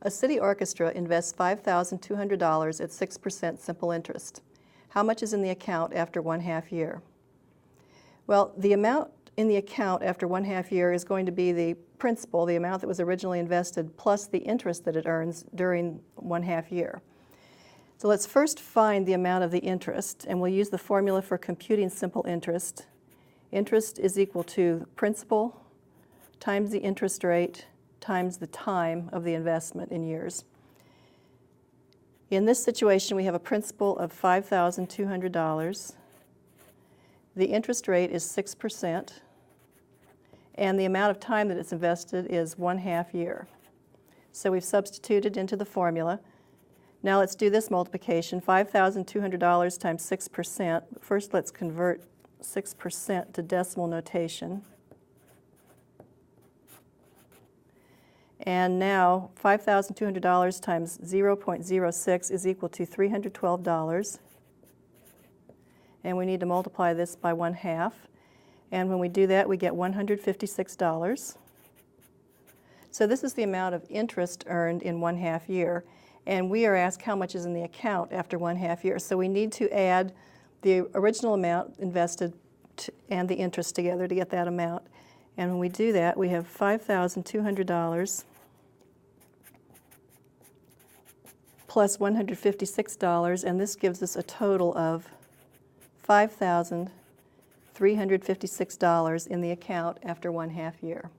A city orchestra invests $5,200 at 6% simple interest. How much is in the account after 1/2 year? Well, the amount in the account after 1/2 year is going to be the principal, the amount that was originally invested, plus the interest that it earns during 1/2 year. So let's first find the amount of the interest, and we'll use the formula for computing simple interest. Interest is equal to principal times the interest rate times the time of the investment in years. In this situation, we have a principal of $5,200. The interest rate is 6%, and the amount of time that it's invested is 1/2 year. So we've substituted into the formula. Now let's do this multiplication, $5,200 times 6%. First, let's convert 6% to decimal notation. And now $5,200 times 0.06 is equal to $312. And we need to multiply this by 1/2. And when we do that, we get $156. So this is the amount of interest earned in 1/2 year. And we are asked how much is in the account after 1/2 year. So we need to add the original amount invested and the interest together to get that amount. And when we do that, we have $5,200 plus $156, and this gives us a total of $5,356 in the account after 1/2 year.